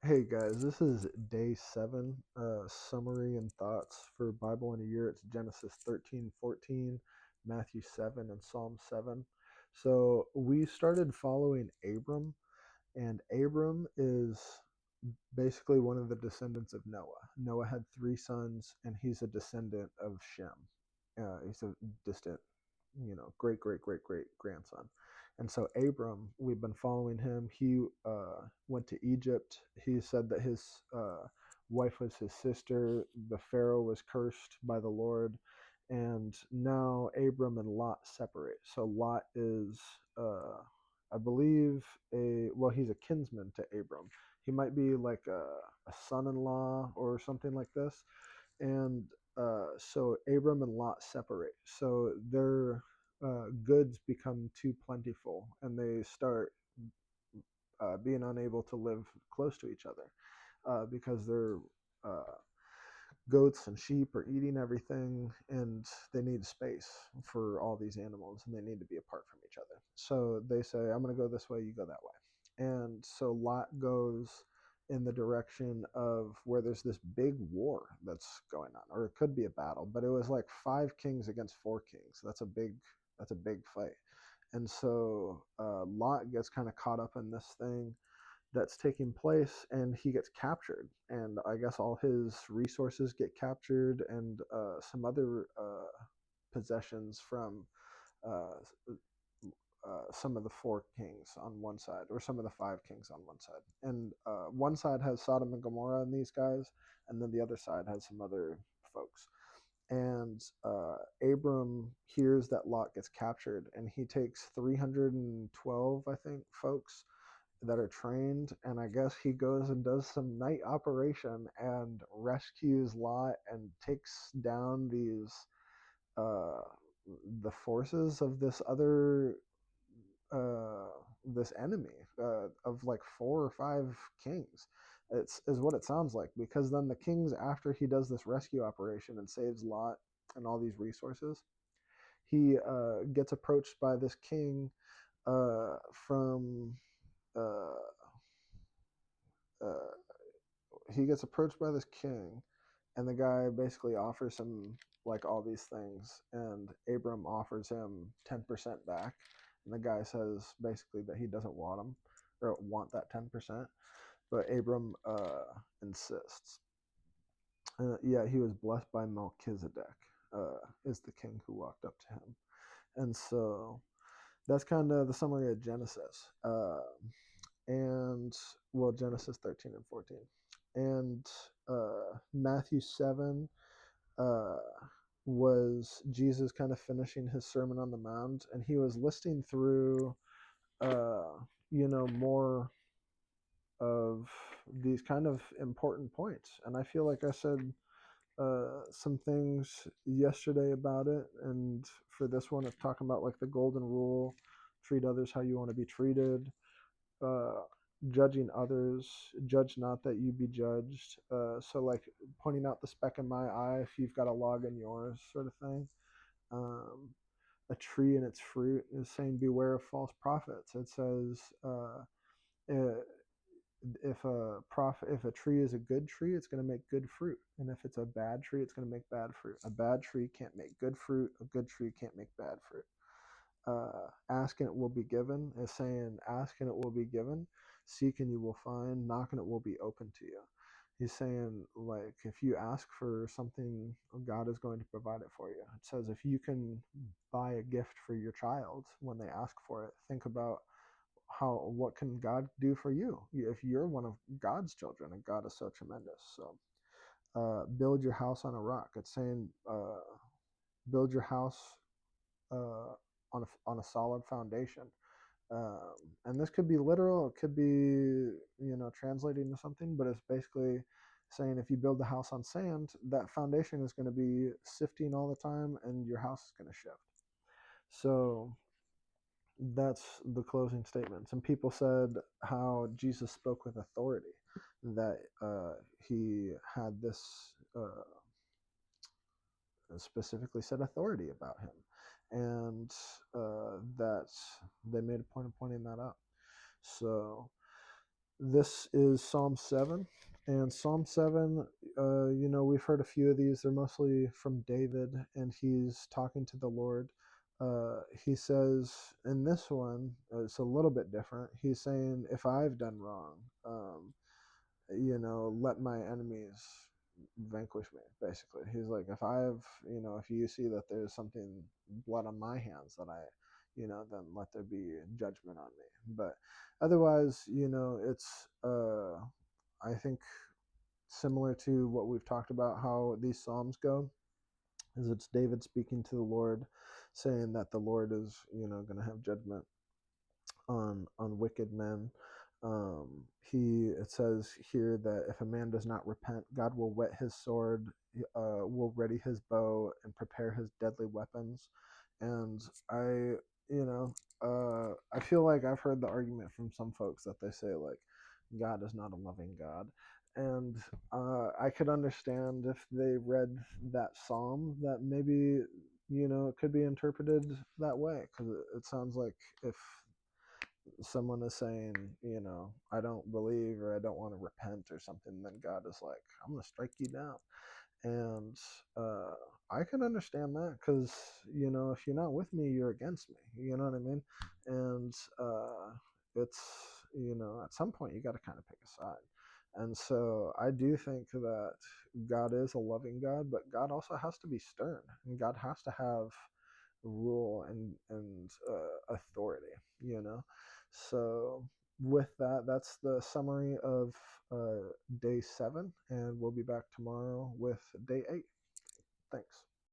Hey guys, this is day 7, summary and thoughts for Bible in a year. It's Genesis 13, 14, Matthew 7, and Psalm 7. So we started following Abram, and Abram is basically one of the descendants of Noah. Noah had 3 sons, and he's a descendant of Shem. He's a distant, great, great, great, great grandson. And so Abram, we've been following him. He went to Egypt. He said that his wife was his sister. The Pharaoh was cursed by the Lord. And now Abram and Lot separate. So Lot is, I believe, he's a kinsman to Abram. He might be like a son-in-law or something like this. And so Abram and Lot separate. So their goods become too plentiful, and they start being unable to live close to each other because their uh, goats and sheep are eating everything, and they need space for all these animals, and they need to be apart from each other. So they say, I'm going to go this way, you go that way. And so Lot goes in the direction of where there's this big war that's going on, or it could be a battle, but it was like 5 kings against 4 kings. That's a big fight. And so Lot gets kind of caught up in this thing that's taking place, and he gets captured, and I guess all his resources get captured, and some other possessions from uh, some of the 4 kings on one side, or some of the 5 kings on one side. And one side has Sodom and Gomorrah and these guys, and then the other side has some other folks. And Abram hears that Lot gets captured, and he takes 312, I think, folks that are trained, and I guess he goes and does some night operation and rescues Lot and takes down these uh, the forces of uh, this enemy of like 4 or 5 kings. It's is what it sounds like, because then the kings, after he does this rescue operation and saves Lot and all these resources, he gets approached by this king from uh, uh, he gets approached by this king, and the guy basically offers him like all these things, and Abram offers him 10% back, and the guy says basically that he doesn't want him or want that 10%, but Abram insists. Yeah, he was blessed by Melchizedek, is the king who walked up to him. And so that's kind of the summary of Genesis. And well, Genesis 13 and 14. And Matthew 7 uh, was Jesus kind of finishing his Sermon on the Mount, and he was listing through, uh, more of these kind of important points. And I feel like I said some things yesterday about it, and for this one, it's talking about like the golden rule: treat others how you want to be treated. uh, Judging others, judge not that you be judged. So like pointing out the speck in my eye if you've got a log in yours, sort of thing. Um, a tree and its fruit is saying beware of false prophets. It says uh, if a tree is a good tree, it's going to make good fruit, and if it's a bad tree, it's going to make bad fruit. A bad tree can't make good fruit. A good tree can't make bad fruit. Ask and it will be given is saying ask and it will be given, seek and you will find, knock and it will be open to you. He's saying, like, if you ask for something, God is going to provide it for you. It says if you can buy a gift for your child when they ask for it, think about what can God do for you if you're one of God's children, and God is so tremendous. So build your house on a rock. It's saying build your house on a solid foundation. Um, and this could be literal, it could be, translating to something, but it's basically saying if you build the house on sand, that foundation is going to be sifting all the time, and your house is going to shift. So that's the closing statement. Some people said how Jesus spoke with authority, that he had this specifically said authority about him, and that they made a point of pointing that out. So This is Psalm 7. And Psalm 7, we've heard a few of these. They're mostly from David, and he's talking to the Lord. He says in this one, it's a little bit different. He's saying, if I've done wrong, let my enemies vanquish me, basically. He's like, if you see that there's something, blood on my hands that then let there be judgment on me. But otherwise, it's, I think, similar to what we've talked about, how these Psalms go, is it's David speaking to the Lord, saying that the Lord is, going to have judgment on wicked men. It says here that if a man does not repent, God will whet his sword, will ready his bow, and prepare his deadly weapons. And I feel like I've heard the argument from some folks that they say like God is not a loving God, and I could understand if they read that psalm that maybe it could be interpreted that way, because it sounds like if someone is saying, I don't believe or I don't want to repent or something, then God is like, I'm going to strike you down. And I can understand that, because, if you're not with me, you're against me. You know what I mean? And it's, at some point you got to kind of pick a side. And so I do think that God is a loving God, but God also has to be stern, and God has to have rule and authority. You know, so with that, that's the summary of day 7, and we'll be back tomorrow with day 8. Thanks.